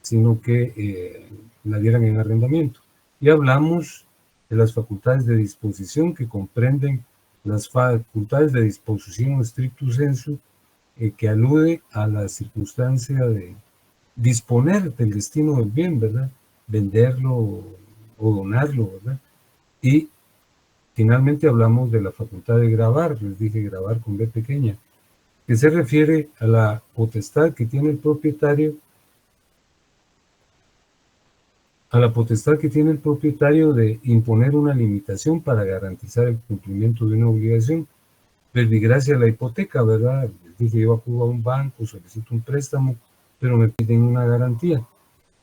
sino que la dieran en arrendamiento. Y hablamos de las facultades de disposición, que comprenden las facultades de disposición stricto sensu, que alude a la circunstancia de disponer del destino del bien, ¿verdad? Venderlo o donarlo, ¿verdad? Y finalmente hablamos de la facultad de gravar, les dije gravar con B pequeña, que se refiere a la potestad que tiene el propietario, de imponer una limitación para garantizar el cumplimiento de una obligación. Verbigracia la hipoteca, ¿verdad? Les dije, yo acudo a un banco, solicito un préstamo, pero me piden una garantía.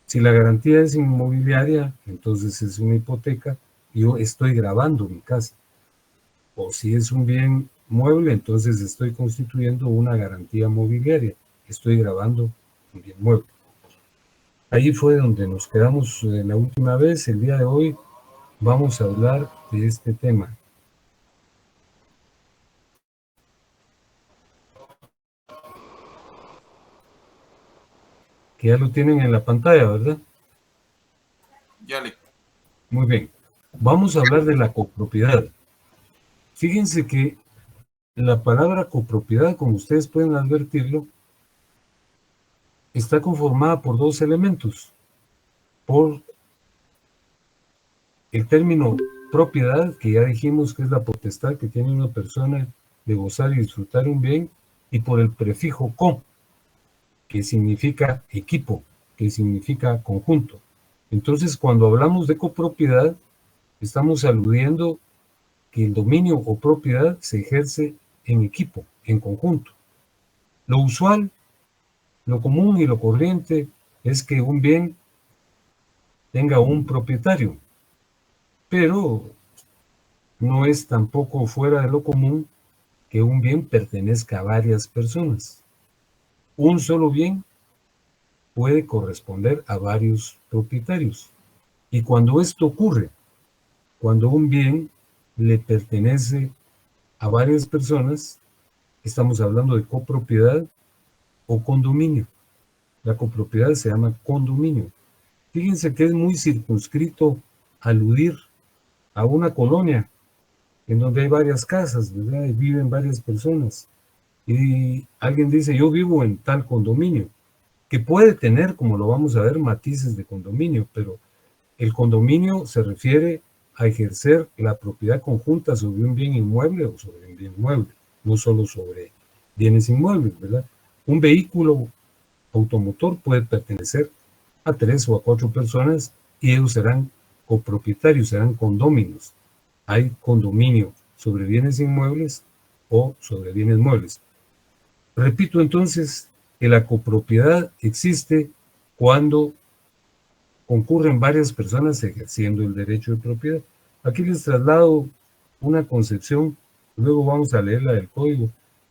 Si la garantía es inmobiliaria, entonces es una hipoteca, y yo estoy gravando mi casa. O si es un bien mueble, entonces estoy constituyendo una garantía mobiliaria. Estoy gravando un bien mueble. Ahí fue donde nos quedamos la última vez. El día de hoy vamos a hablar de este tema. Que ya lo tienen en la pantalla, ¿verdad? Ya le... Muy bien. Vamos a hablar de la copropiedad. Fíjense que la palabra copropiedad, como ustedes pueden advertirlo, está conformada por dos elementos. Por el término propiedad, que ya dijimos que es la potestad que tiene una persona de gozar y disfrutar un bien, y por el prefijo co, que significa equipo, que significa conjunto. Entonces, cuando hablamos de copropiedad, estamos aludiendo que el dominio o propiedad se ejerce en equipo, en conjunto. Lo usual, lo común y lo corriente es que un bien tenga un propietario, pero no es tampoco fuera de lo común que un bien pertenezca a varias personas. Un solo bien puede corresponder a varios propietarios. Y cuando esto ocurre, cuando un bien le pertenece a varias personas, estamos hablando de copropiedad o condominio. La copropiedad se llama condominio. Fíjense que es muy circunscrito aludir a una colonia en donde hay varias casas, ¿verdad? Y viven varias personas. Y alguien dice, yo vivo en tal condominio, que puede tener, como lo vamos a ver, matices de condominio, pero el condominio se refiere a ejercer la propiedad conjunta sobre un bien inmueble o sobre un bien mueble, no solo sobre bienes inmuebles, ¿verdad? Un vehículo automotor puede pertenecer a 3 o a 4 personas y ellos serán copropietarios, serán condóminos. Hay condominio sobre bienes inmuebles o sobre bienes muebles. Repito entonces que la copropiedad existe cuando concurren varias personas ejerciendo el derecho de propiedad. Aquí les traslado una concepción, luego vamos a leer la del código,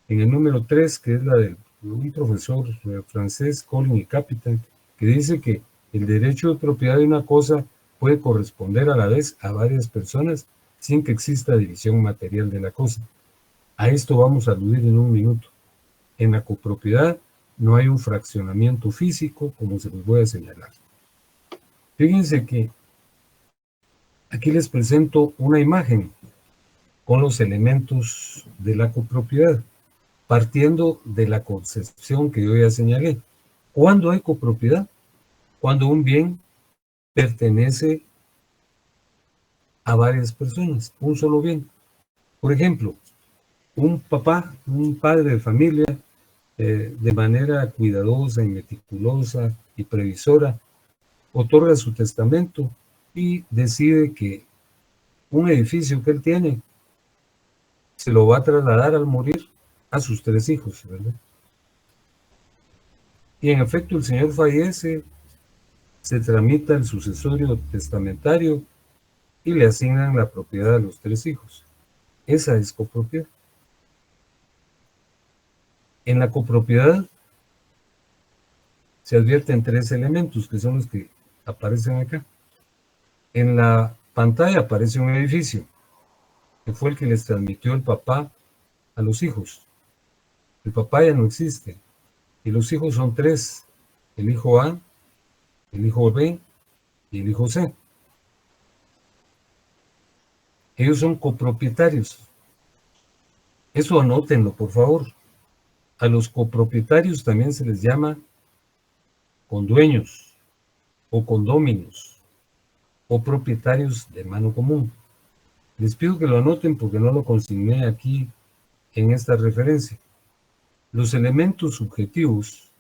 en el número 3, que es la de un profesor francés, Colin y Capitan, que dice que el derecho de propiedad de una cosa puede corresponder a la vez a varias personas sin que exista división material de la cosa. A esto vamos a aludir en un minuto. En la copropiedad no hay un fraccionamiento físico, como se los voy a señalar. Fíjense que aquí les presento una imagen con los elementos de la copropiedad, partiendo de la concepción que yo ya señalé. ¿Cuándo hay copropiedad? Cuando un bien pertenece a varias personas, un solo bien. Por ejemplo, un papá, un padre de familia, de manera cuidadosa y meticulosa y previsora, otorga su testamento y decide que un edificio que él tiene se lo va a trasladar al morir a sus 3 hijos, ¿verdad? Y en efecto el señor fallece, se tramita el sucesorio testamentario y le asignan la propiedad a los 3 hijos. Esa es copropiedad. En la copropiedad se advierten 3 elementos que son los que aparecen acá. En la pantalla aparece un edificio que fue el que les transmitió el papá a los hijos. El papá ya no existe y los hijos son 3. el hijo A, el hijo B y el hijo C. Ellos son copropietarios. Eso anótenlo, por favor. A los copropietarios también se les llama condueños o condóminos o propietarios de mano común. Les pido que lo anoten porque no lo consigné aquí en esta referencia. Los elementos subjetivos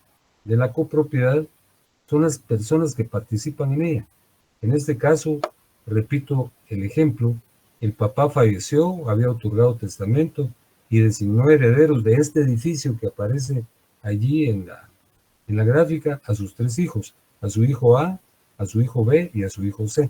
de la copropiedad son las personas que participan en ella. En este caso, repito el ejemplo, el papá falleció, había otorgado testamento y designó herederos de este edificio que aparece allí en la gráfica a sus 3 hijos, a su hijo A, a su hijo B y a su hijo C.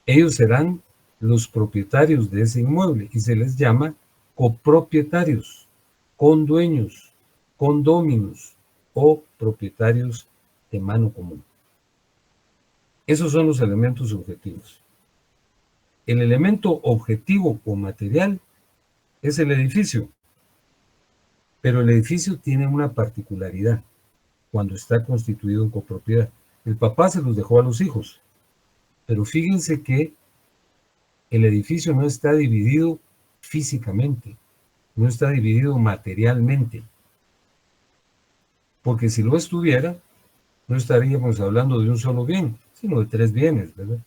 Ellos serán los propietarios de ese inmueble y se les llama copropietarios, condueños, condóminos o propietarios de mano común. Esos son los elementos subjetivos. El elemento objetivo o material es el edificio, pero el edificio tiene una particularidad cuando está constituido en copropiedad. El papá se los dejó a los hijos, pero fíjense que el edificio no está dividido físicamente, no está dividido materialmente, porque si lo estuviera, no estaríamos hablando de un solo bien, sino de 3 bienes, ¿verdad?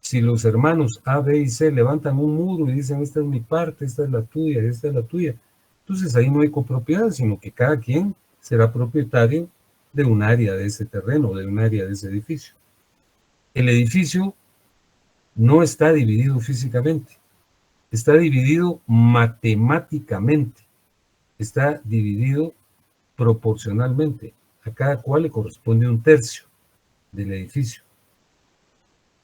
Si los hermanos A, B y C levantan un muro y dicen, esta es mi parte, esta es la tuya, esta es la tuya, entonces ahí no hay copropiedad, sino que cada quien será propietario de un área de ese terreno, de un área de ese edificio. El edificio no está dividido físicamente, está dividido matemáticamente, está dividido proporcionalmente. A cada cual le corresponde un tercio del edificio.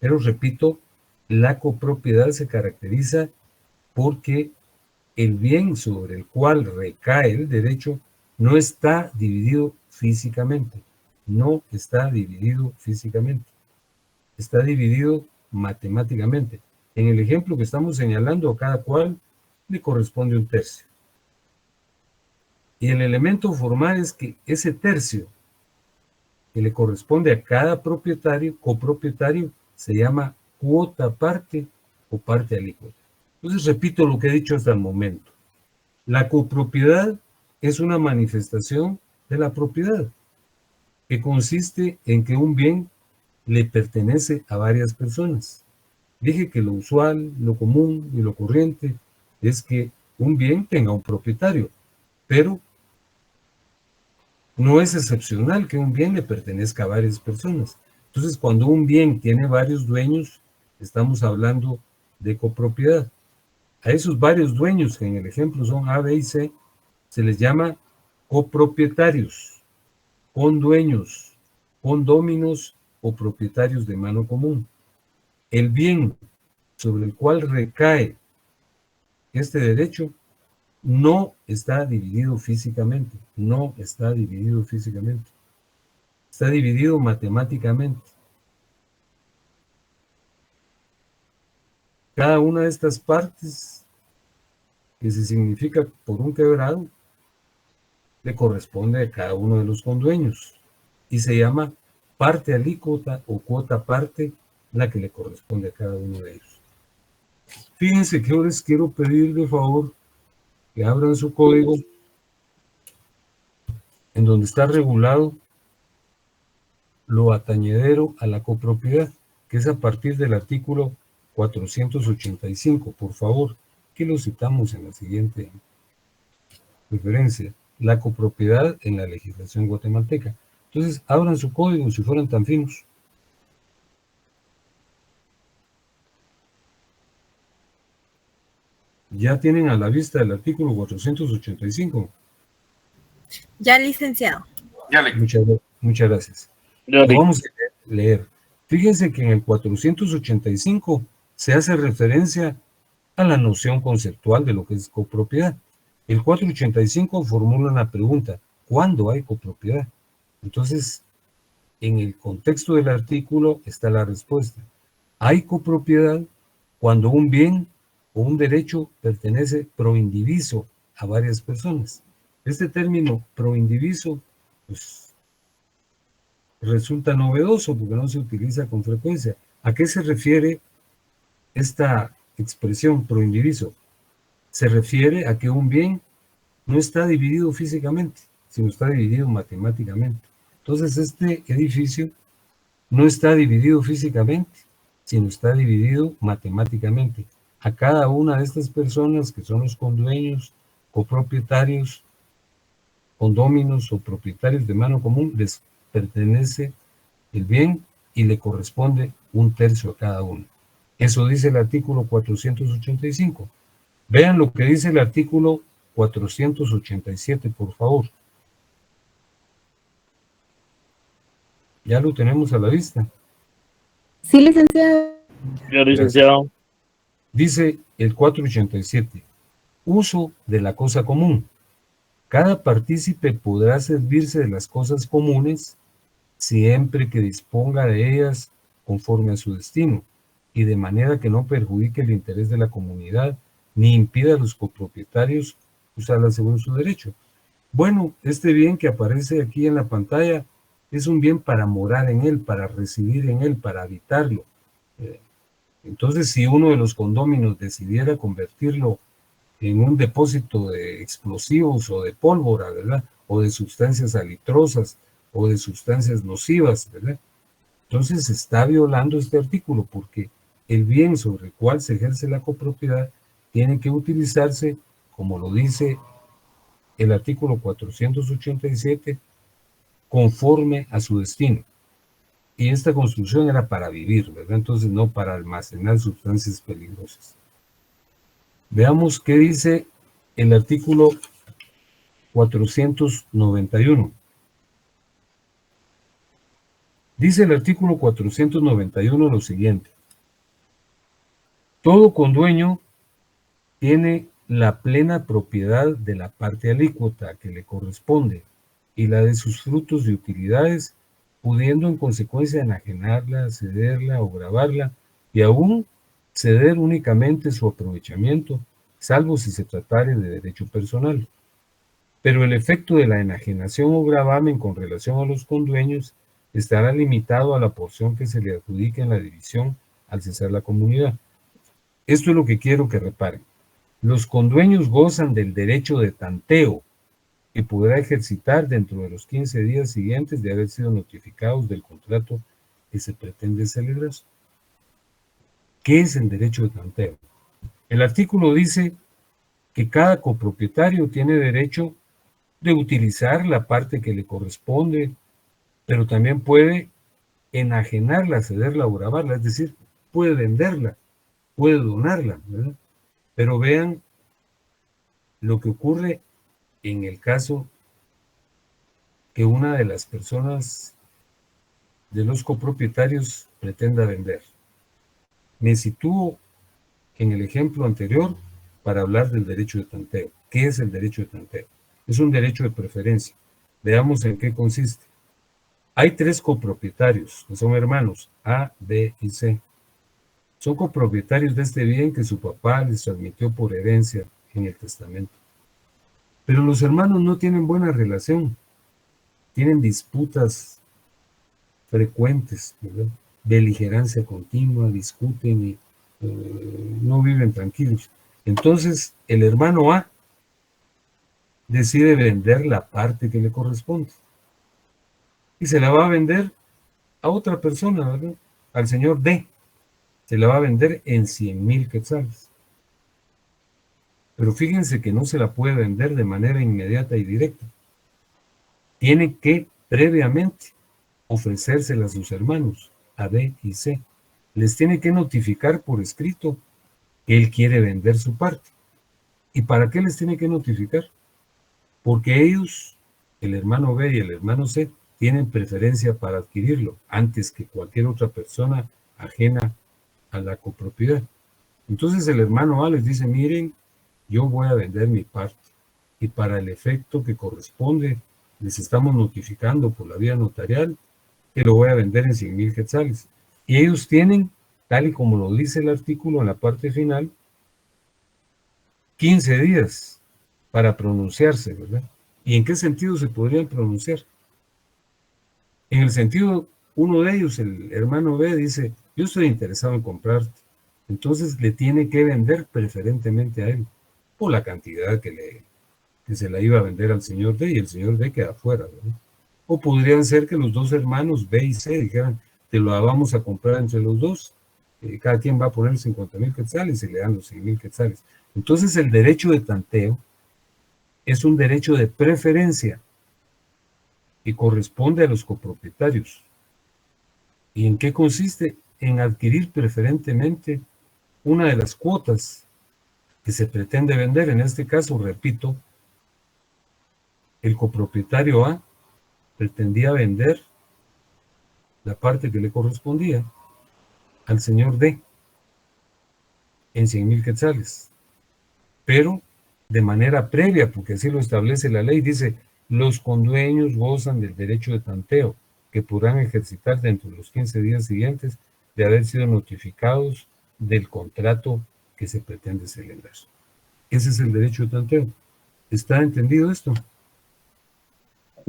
Pero repito, la copropiedad se caracteriza porque el bien sobre el cual recae el derecho no está dividido físicamente, no está dividido físicamente, está dividido matemáticamente. En el ejemplo que estamos señalando, a cada cual le corresponde un tercio. Y el elemento formal es que ese tercio que le corresponde a cada propietario, copropietario, se llama cuota parte o parte alícuota. Entonces repito lo que he dicho hasta el momento. La copropiedad es una manifestación de la propiedad, que consiste en que un bien le pertenece a varias personas. Dije que lo usual, lo común y lo corriente es que un bien tenga un propietario, pero no es excepcional que un bien le pertenezca a varias personas. Entonces, cuando un bien tiene varios dueños, estamos hablando de copropiedad. A esos varios dueños, que en el ejemplo son A, B y C, se les llama copropietarios, condueños, condóminos o propietarios de mano común. El bien sobre el cual recae este derecho no está dividido físicamente, no está dividido físicamente, está dividido matemáticamente. Cada una de estas partes, que se significa por un quebrado, le corresponde a cada uno de los condueños y se llama parte alícuota o cuota parte, la que le corresponde a cada uno de ellos. Fíjense que yo les quiero pedir de favor que abran su código en donde está regulado lo atañedero a la copropiedad, que es a partir del artículo 485, por favor, que lo citamos en la siguiente referencia, la copropiedad en la legislación guatemalteca. Entonces, abran su código si fueran tan finos. Ya tienen a la vista el artículo 485. Ya, licenciado. Ya le... Muchas gracias. Lo vamos a leer. Fíjense que en el 485 se hace referencia a la noción conceptual de lo que es copropiedad. El 485 formula una pregunta: ¿cuándo hay copropiedad? Entonces, en el contexto del artículo está la respuesta. Hay copropiedad cuando un bien o un derecho pertenece pro indiviso a varias personas. Este término pro indiviso pues resulta novedoso porque no se utiliza con frecuencia. ¿A qué se refiere esta expresión pro indiviso? Se refiere a que un bien no está dividido físicamente, sino está dividido matemáticamente. Entonces este edificio no está dividido físicamente, sino está dividido matemáticamente. A cada una de estas personas que son los condueños, copropietarios, condóminos o propietarios de mano común, les pertenece el bien y le corresponde 1/3 a cada uno. Eso dice el artículo 485. Vean lo que dice el artículo 487, por favor. Ya lo tenemos a la vista. Sí, licenciado. Señor licenciado. Dice el 487, uso de la cosa común. Cada partícipe podrá servirse de las cosas comunes siempre que disponga de ellas conforme a su destino y de manera que no perjudique el interés de la comunidad ni impida a los copropietarios usarla según su derecho. Bueno, este bien que aparece aquí en la pantalla es un bien para morar en él, para residir en él, para habitarlo. Entonces, si uno de los condóminos decidiera convertirlo en un depósito de explosivos o de pólvora, ¿verdad? O de sustancias alitrosas o de sustancias nocivas, ¿verdad? Entonces está violando este artículo porque el bien sobre el cual se ejerce la copropiedad tiene que utilizarse, como lo dice el artículo 487, conforme a su destino. Y esta construcción era para vivir, ¿verdad? Entonces no para almacenar sustancias peligrosas. Veamos qué dice el artículo 491. Dice el artículo 491 lo siguiente. Todo condueño tiene la plena propiedad de la parte alícuota que le corresponde y la de sus frutos y utilidades, pudiendo en consecuencia enajenarla, cederla o gravarla y aún ceder únicamente su aprovechamiento, salvo si se tratare de derecho personal. Pero el efecto de la enajenación o gravamen con relación a los condueños estará limitado a la porción que se le adjudique en la división al cesar la comunidad. Esto es lo que quiero que reparen. Los condueños gozan del derecho de tanteo, que podrá ejercitar dentro de los 15 días siguientes de haber sido notificados del contrato que se pretende celebrar. ¿Qué es el derecho de tanteo? El artículo dice que cada copropietario tiene derecho de utilizar la parte que le corresponde, pero también puede enajenarla, cederla o gravarla, es decir, puede venderla, puede donarla, ¿verdad? Pero vean lo que ocurre en el caso que una de las personas de los copropietarios pretenda vender. Me sitúo en el ejemplo anterior para hablar del derecho de tanteo. ¿Qué es el derecho de tanteo? Es un derecho de preferencia. Veamos en qué consiste. Hay 3 copropietarios, que son hermanos, A, B y C. Son copropietarios de este bien que su papá les transmitió por herencia en el testamento. Pero los hermanos no tienen buena relación. Tienen disputas frecuentes, ¿verdad? Beligerancia continua, discuten y no viven tranquilos. Entonces, el hermano A decide vender la parte que le corresponde. Y se la va a vender a otra persona, ¿verdad? Al señor D. Se la va a vender en 100,000 quetzales. Pero fíjense que no se la puede vender de manera inmediata y directa. Tiene que previamente ofrecérsela a sus hermanos, a B y C. Les tiene que notificar por escrito que él quiere vender su parte. ¿Y para qué les tiene que notificar? Porque ellos, el hermano B y el hermano C, tienen preferencia para adquirirlo antes que cualquier otra persona ajena a la copropiedad. Entonces el hermano A les dice, miren, yo voy a vender mi parte y para el efecto que corresponde les estamos notificando por la vía notarial que lo voy a vender en 100,000 quetzales. Y ellos tienen, tal y como lo dice el artículo en la parte final, 15 días para pronunciarse, ¿verdad? ¿Y en qué sentido se podrían pronunciar? el sentido, uno de ellos, el hermano B, dice, yo estoy interesado en comprarte. Entonces le tiene que vender preferentemente a él, por la cantidad que se la iba a vender al señor D, y el señor D queda fuera, ¿verdad? O podrían ser que los dos hermanos B y C dijeran, te lo vamos a comprar entre los dos, cada quien va a poner 50,000 quetzales y le dan los 100,000 quetzales. Entonces el derecho de tanteo es un derecho de preferencia y corresponde a los copropietarios. ¿Y en qué consiste? En adquirir preferentemente una de las cuotas que se pretende vender. En este caso, repito, el copropietario A pretendía vender la parte que le correspondía al señor D en 100,000 quetzales, pero de manera previa, porque así lo establece la ley. Dice, los condueños gozan del derecho de tanteo, que podrán ejercitar dentro de los 15 días siguientes de haber sido notificados del contrato que se pretende celebrar. Ese es el derecho de tanteo. ¿Está entendido esto?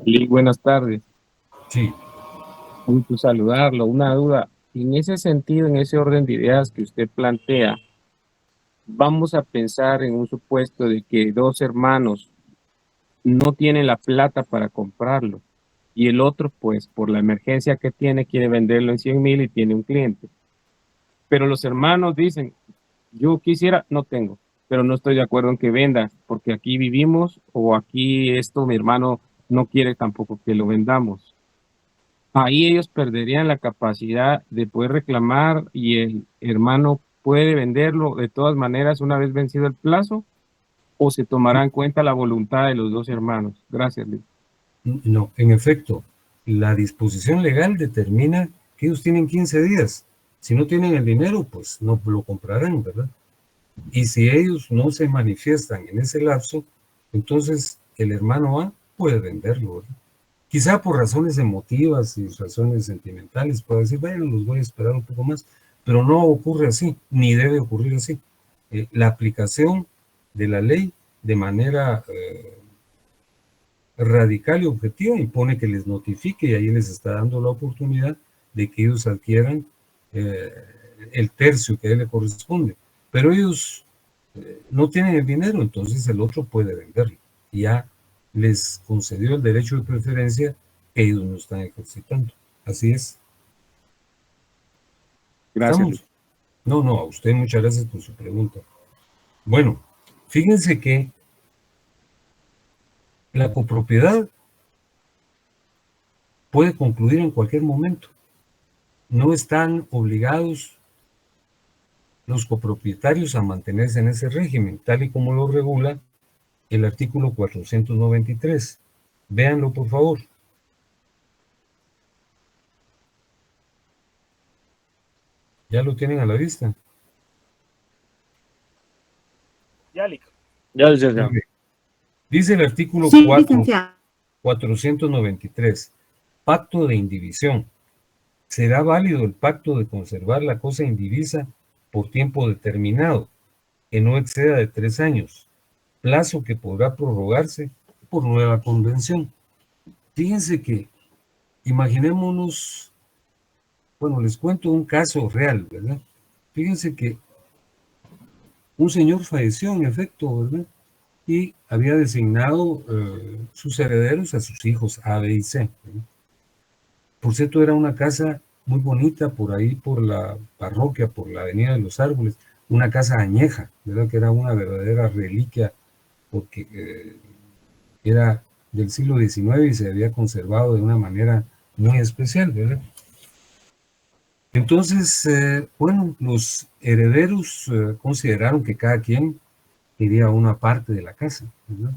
Sí, buenas tardes. Sí. Gusto saludarlo. Una duda. En ese sentido, en ese orden de ideas que usted plantea, vamos a pensar en un supuesto de que dos hermanos no tienen la plata para comprarlo y el otro, pues, por la emergencia que tiene, quiere venderlo en 100,000 y tiene un cliente. Pero los hermanos dicen, yo quisiera, no tengo, pero no estoy de acuerdo en que venda, porque aquí vivimos o aquí esto mi hermano no quiere tampoco que lo vendamos. Ahí ellos perderían la capacidad de poder reclamar y el hermano puede venderlo de todas maneras una vez vencido el plazo, o se tomará en cuenta la voluntad de los dos hermanos. Gracias, Luis. No, en efecto, la disposición legal determina que ellos tienen 15 días. Si no tienen el dinero, pues no lo comprarán, ¿verdad? Y si ellos no se manifiestan en ese lapso, entonces el hermano A puede venderlo, ¿verdad? Quizá por razones emotivas y razones sentimentales puede decir, bueno, los voy a esperar un poco más, pero no ocurre así, ni debe ocurrir así. La aplicación de la ley de manera radical y objetiva impone que les notifique, y ahí les está dando la oportunidad de que ellos adquieran el tercio que a él le corresponde. Pero ellos no tienen el dinero, entonces el otro puede venderlo. Y ya les concedió el derecho de preferencia que ellos no están ejercitando. Así es. Gracias. ¿Estamos? No, a usted muchas gracias por su pregunta. Bueno, fíjense que la copropiedad puede concluir en cualquier momento. No están obligados los copropietarios a mantenerse en ese régimen, tal y como lo regula el artículo 493. Véanlo, por favor. ¿Ya lo tienen a la vista? Ya. Dice el artículo Sí, 4, licenciado. 493. Pacto de indivisión. Será válido el pacto de conservar la cosa indivisa por tiempo determinado, que no exceda de 3 años, plazo que podrá prorrogarse por nueva convención. Fíjense que, imaginémonos, bueno, les cuento un caso real, ¿verdad? Fíjense que un señor falleció en efecto, ¿verdad? Y había designado sus herederos a sus hijos A, B y C, ¿verdad? Por cierto, era una casa muy bonita por ahí, por la parroquia, por la Avenida de los Árboles, una casa añeja, ¿verdad? Que era una verdadera reliquia, porque era del siglo XIX y se había conservado de una manera muy especial, ¿verdad? Entonces, bueno, los herederos consideraron que cada quien quería una parte de la casa, ¿verdad?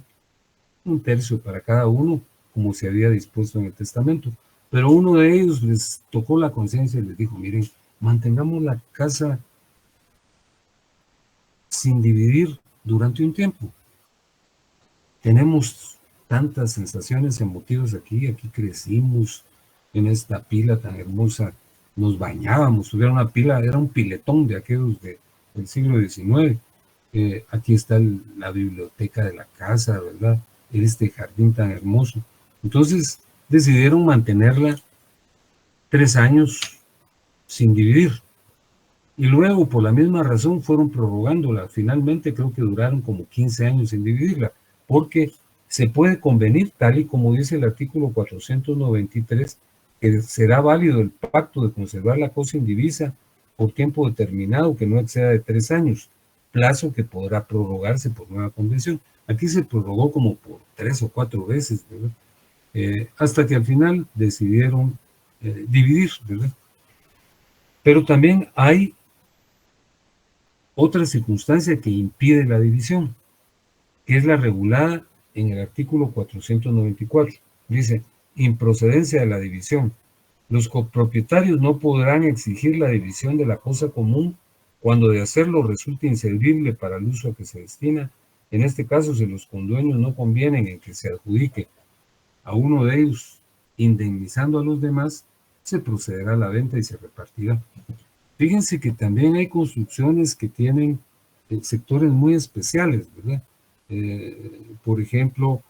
Un tercio para cada uno, como se había dispuesto en el testamento. Pero uno de ellos les tocó la conciencia y les dijo, miren, mantengamos la casa sin dividir durante un tiempo. Tenemos tantas sensaciones emotivas aquí crecimos en esta pila tan hermosa, nos bañábamos, era una pila, era un piletón de aquellos del siglo XIX. Aquí está la biblioteca de la casa, ¿verdad? Este jardín tan hermoso. Entonces decidieron mantenerla 3 años sin dividir. Y luego, por la misma razón, fueron prorrogándola. Finalmente creo que duraron como 15 años sin dividirla, porque se puede convenir, tal y como dice el artículo 493, que será válido el pacto de conservar la cosa indivisa por tiempo determinado que no exceda de 3 años, plazo que podrá prorrogarse por nueva convención. Aquí se prorrogó como por 3 o 4 veces, ¿verdad? Hasta que al final decidieron dividir, ¿verdad? Pero también hay otra circunstancia que impide la división, que es la regulada en el artículo 494. Dice, improcedencia de la división. Los copropietarios no podrán exigir la división de la cosa común cuando de hacerlo resulte inservible para el uso a que se destina. En este caso, si los condueños no convienen en que se adjudique a uno de ellos indemnizando a los demás, se procederá a la venta y se repartirá. Fíjense que también hay construcciones que tienen sectores muy especiales, ¿verdad? Por ejemplo,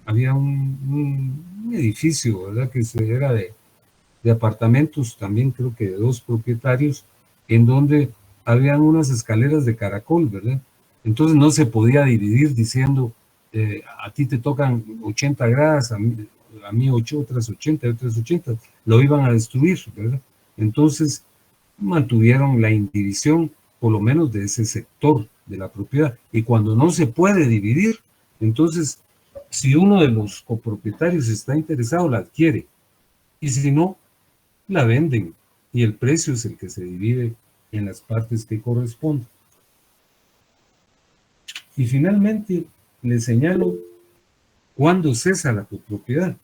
había un edificio, ¿verdad? Que era de apartamentos, también creo que de 2 propietarios, en donde habían unas escaleras de caracol, ¿verdad? Entonces no se podía dividir diciendo, a ti te tocan 80 gradas, a mí 8, otras 80, otras 80, lo iban a destruir, ¿verdad? Entonces mantuvieron la indivisión, por lo menos de ese sector de la propiedad. Y cuando no se puede dividir, entonces, si uno de los copropietarios está interesado, la adquiere. Y si no, la venden. Y el precio es el que se divide en las partes que corresponden. Y finalmente, les señalo cuándo cesa la copropiedad.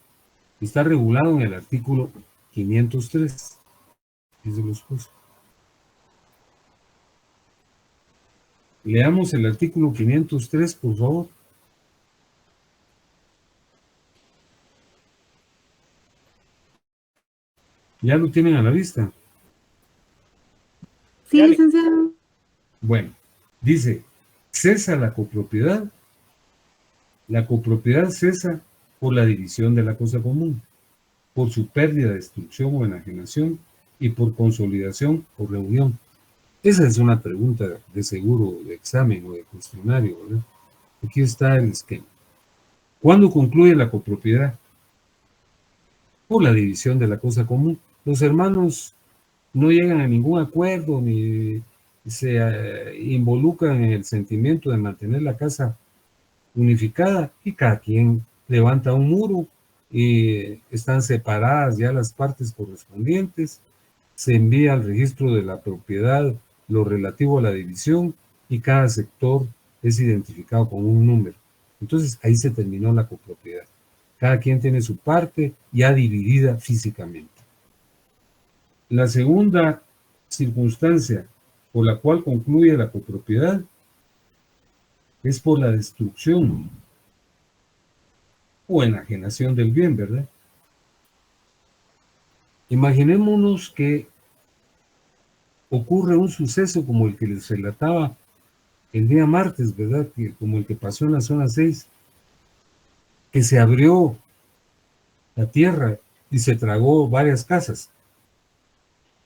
Está regulado en el artículo 503. Leamos el artículo 503, por favor. ¿Ya lo tienen a la vista? Sí, licenciado. Bueno, dice, cesa la copropiedad. La copropiedad cesa por la división de la cosa común, por su pérdida, destrucción o enajenación y por consolidación o reunión. Esa es una pregunta de seguro de examen o de cuestionario, ¿verdad? Aquí está el esquema. ¿Cuándo concluye la copropiedad? Por la división de la cosa común. Los hermanos no llegan a ningún acuerdo ni se involucran en el sentimiento de mantener la casa unificada y cada quien levanta un muro y están separadas ya las partes correspondientes, se envía al registro de la propiedad lo relativo a la división y cada sector es identificado con un número. Entonces ahí se terminó la copropiedad. Cada quien tiene su parte ya dividida físicamente. La segunda circunstancia por la cual concluye la copropiedad es por la destrucción o enajenación del bien, ¿verdad? Imaginémonos que ocurre un suceso como el que les relataba el día martes, ¿verdad? Como el que pasó en la zona 6, que se abrió la tierra y se tragó varias casas.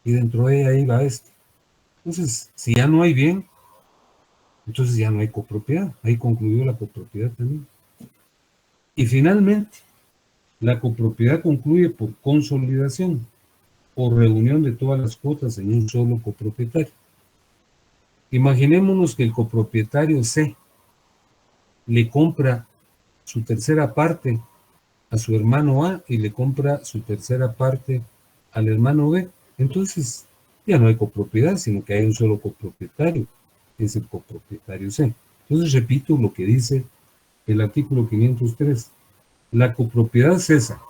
Y dentro de ella iba esto. Entonces, si ya no hay bien, entonces ya no hay copropiedad. Ahí concluyó la copropiedad también. Y finalmente, la copropiedad concluye por consolidación, por reunión de todas las cuotas en un solo copropietario. Imaginémonos que el copropietario C le compra su tercera parte a su hermano A y le compra su tercera parte al hermano B. Entonces, ya no hay copropiedad, sino que hay un solo copropietario, que es el copropietario C. Entonces, repito lo que dice el artículo 503. La copropiedad cesa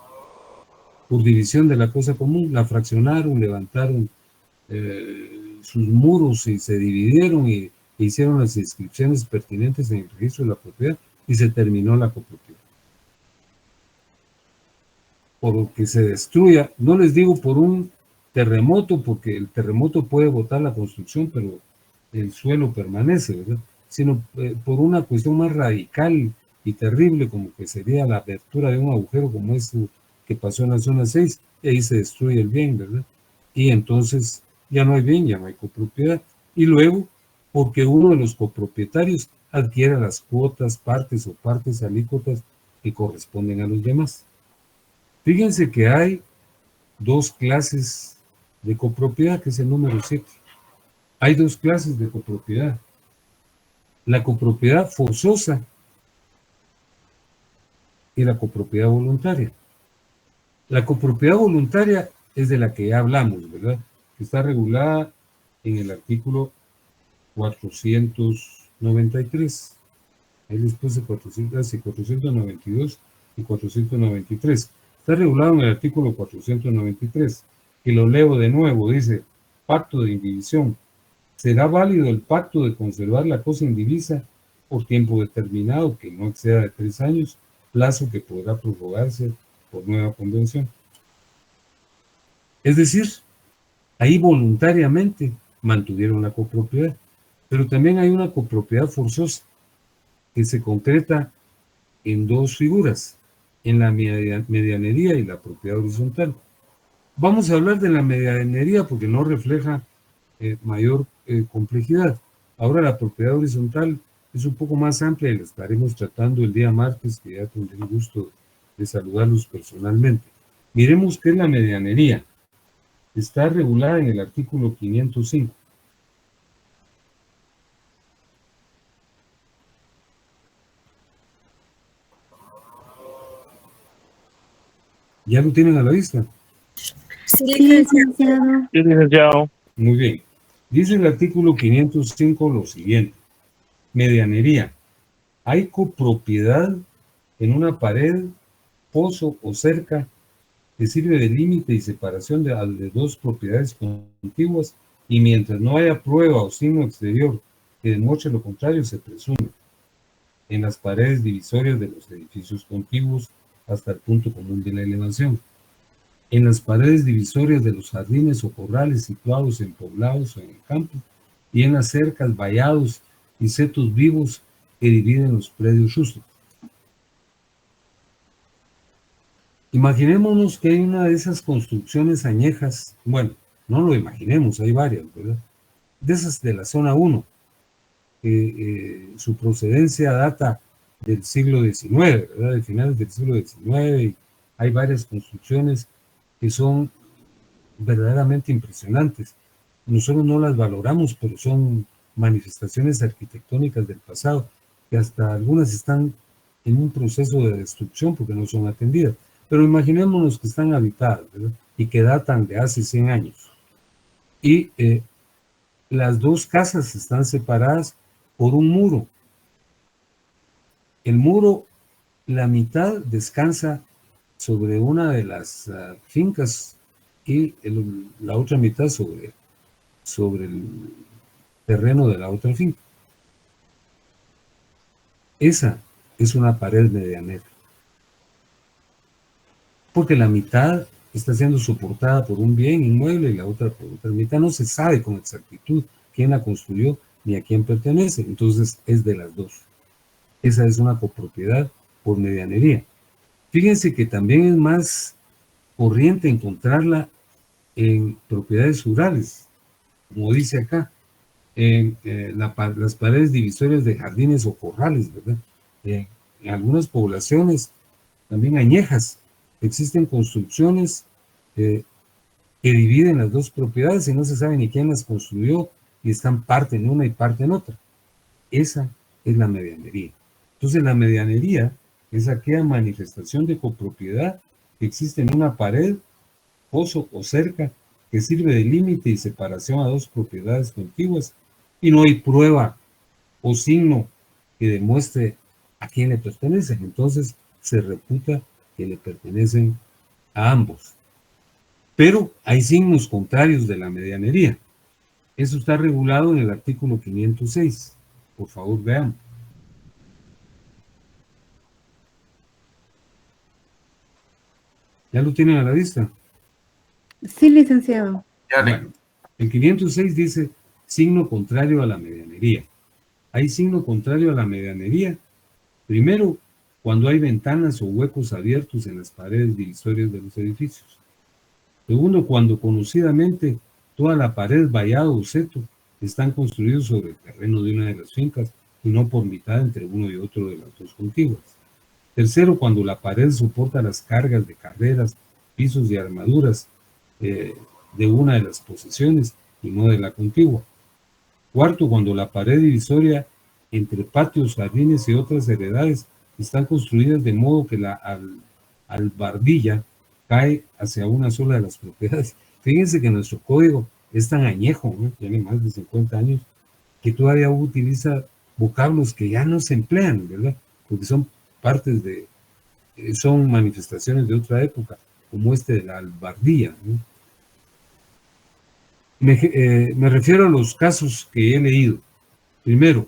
por división de la cosa común. La fraccionaron, levantaron sus muros y se dividieron e hicieron las inscripciones pertinentes en el registro de la propiedad y se terminó la copropiedad. Por que se destruya, no les digo por un terremoto, porque el terremoto puede botar la construcción, pero el suelo permanece, ¿verdad? Sino por una cuestión más radical y terrible, como que sería la apertura de un agujero como es que pasó en la zona 6, y ahí se destruye el bien, ¿verdad? Y entonces ya no hay bien, ya no hay copropiedad. Y luego, porque uno de los copropietarios adquiere las cuotas, partes o partes alícuotas que corresponden a los demás. Fíjense que hay dos clases de copropiedad, que es el número 7. Hay dos clases de copropiedad. La copropiedad forzosa y la copropiedad voluntaria. La copropiedad voluntaria es de la que ya hablamos, ¿verdad? Que está regulada en el artículo 493. Ahí después de 492 y 493. Está regulado en el artículo 493, que lo leo de nuevo, dice, pacto de indivisión. Será válido el pacto de conservar la cosa indivisa por tiempo determinado que no exceda de 3 años, plazo que podrá prorrogarse por nueva convención. Es decir, ahí voluntariamente mantuvieron la copropiedad, pero también hay una copropiedad forzosa que se concreta en dos figuras, en la medianería y la propiedad horizontal. Vamos a hablar de la medianería porque no refleja mayor complejidad. Ahora la propiedad horizontal es un poco más amplia y la estaremos tratando el día martes, que ya tendré el gusto de saludarlos personalmente. Miremos qué es la medianería. Está regulada en el artículo 505. ¿Ya lo tienen a la vista? Sí, licenciado. Sí, licenciado. Muy bien. Dice el artículo 505 lo siguiente. Medianería. Hay copropiedad en una pared, pozo o cerca que sirve de límite y separación de dos propiedades contiguas, y mientras no haya prueba o signo exterior que demuestre lo contrario, se presume en las paredes divisorias de los edificios contiguos hasta el punto común de la elevación, en las paredes divisorias de los jardines o corrales situados en poblados o en el campo, y en las cercas, vallados y setos vivos que dividen los predios rústicos. Imaginémonos que hay una de esas construcciones añejas, bueno, no lo imaginemos, hay varias, ¿verdad? De esas de la zona 1, su procedencia data del siglo XIX, ¿verdad? De finales del siglo XIX, y hay varias construcciones que son verdaderamente impresionantes. Nosotros no las valoramos, pero son manifestaciones arquitectónicas del pasado, que hasta algunas están en un proceso de destrucción porque no son atendidas. Pero imaginémonos que están habitadas, ¿verdad? Y que datan de hace 100 años. Y las dos casas están separadas por un muro. El muro, la mitad descansa sobre una de las fincas y la otra mitad sobre el terreno de la otra finca. Esa es una pared medianera, porque la mitad está siendo soportada por un bien inmueble y la otra por otra mitad. No se sabe con exactitud quién la construyó ni a quién pertenece, entonces es de las dos. Esa es una copropiedad por medianería. Fíjense que también es más corriente encontrarla en propiedades rurales, como dice acá, en las paredes divisorias de jardines o corrales, ¿verdad? En algunas poblaciones también añejas existen construcciones que dividen las dos propiedades y no se sabe ni quién las construyó y están parte en una y parte en otra. Esa es la medianería. Entonces la medianería es aquella manifestación de copropiedad que existe en una pared, pozo o cerca que sirve de límite y separación a dos propiedades contiguas y no hay prueba o signo que demuestre a quién le pertenecen. Entonces se reputa que le pertenecen a ambos. Pero hay signos contrarios de la medianería. Eso está regulado en el artículo 506. Por favor, vean. ¿Ya lo tienen a la vista? Sí, licenciado. Ya le. Bueno, el 506 dice signo contrario a la medianería. Hay signo contrario a la medianería. Primero, cuando hay ventanas o huecos abiertos en las paredes divisorias de los edificios. Segundo, cuando conocidamente toda la pared, vallado o seto están construidos sobre el terreno de una de las fincas y no por mitad entre uno y otro de las dos contiguas. Tercero, cuando la pared soporta las cargas de carreras, pisos y armaduras de una de las posesiones y no de la contigua. Cuarto, cuando la pared divisoria entre patios, jardines y otras heredades están construidas de modo que la albardilla cae hacia una sola de las propiedades. Fíjense que nuestro código es tan añejo, ¿no? Tiene más de 50 años, que todavía utiliza vocablos que ya no se emplean, ¿verdad? Porque son partes de, son manifestaciones de otra época, como de la albardilla, ¿no? Me refiero a los casos que he leído. Primero,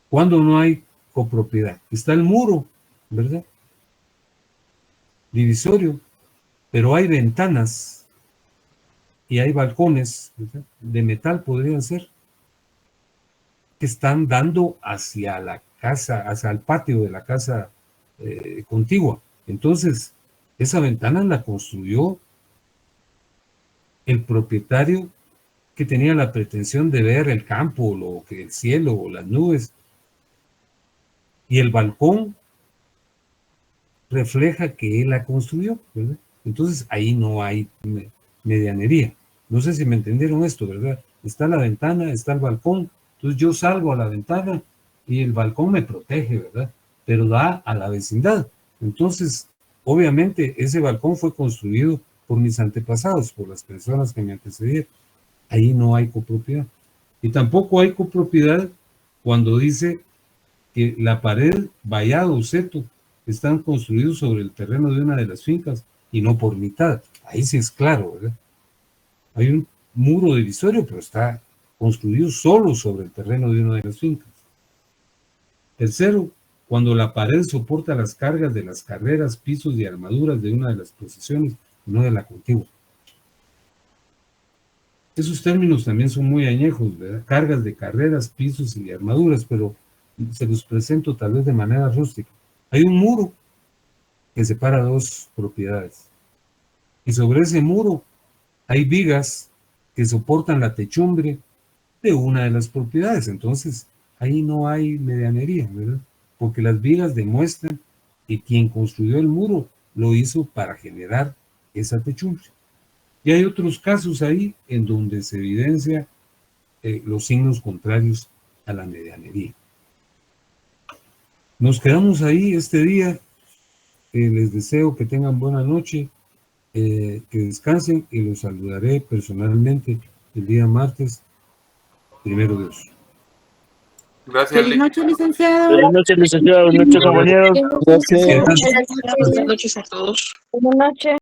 cuando no hay copropiedad. Está el muro, ¿verdad? Divisorio, pero hay ventanas y hay balcones, ¿verdad? De metal podrían ser, que están dando hacia la casa, hacia el patio de la casa contigua. Entonces, esa ventana la construyó el propietario que tenía la pretensión de ver el campo, el cielo o las nubes. Y el balcón refleja que él la construyó, ¿verdad? Entonces, ahí no hay medianería. No sé si me entendieron esto, ¿verdad? Está la ventana, está el balcón. Entonces, yo salgo a la ventana y el balcón me protege, ¿verdad? Pero da a la vecindad. Entonces, obviamente, ese balcón fue construido por mis antepasados, por las personas que me antecedieron. Ahí no hay copropiedad. Y tampoco hay copropiedad cuando dice que la pared, vallado o seto están construidos sobre el terreno de una de las fincas y no por mitad. Ahí sí es claro, ¿verdad? Hay un muro divisorio, pero está construido solo sobre el terreno de una de las fincas. Tercero, cuando la pared soporta las cargas de las carreras, pisos y armaduras de una de las posesiones y no de la contigua. Esos términos también son muy añejos, ¿verdad? Cargas de carreras, pisos y armaduras, pero se los presento tal vez de manera rústica. Hay un muro que separa dos propiedades. Y sobre ese muro hay vigas que soportan la techumbre de una de las propiedades. Entonces, ahí no hay medianería, ¿verdad? Porque las vigas demuestran que quien construyó el muro lo hizo para generar esa techumbre. Y hay otros casos ahí en donde se evidencia los signos contrarios a la medianería. Nos quedamos ahí este día. Les deseo que tengan buena noche, que descansen y los saludaré personalmente el día martes, primero Dios. Gracias, Feliz noche, licenciado. Buenas noches, licenciado. Buenas noches, compañeros. Gracias. Buenas noches a todos. Buenas noches.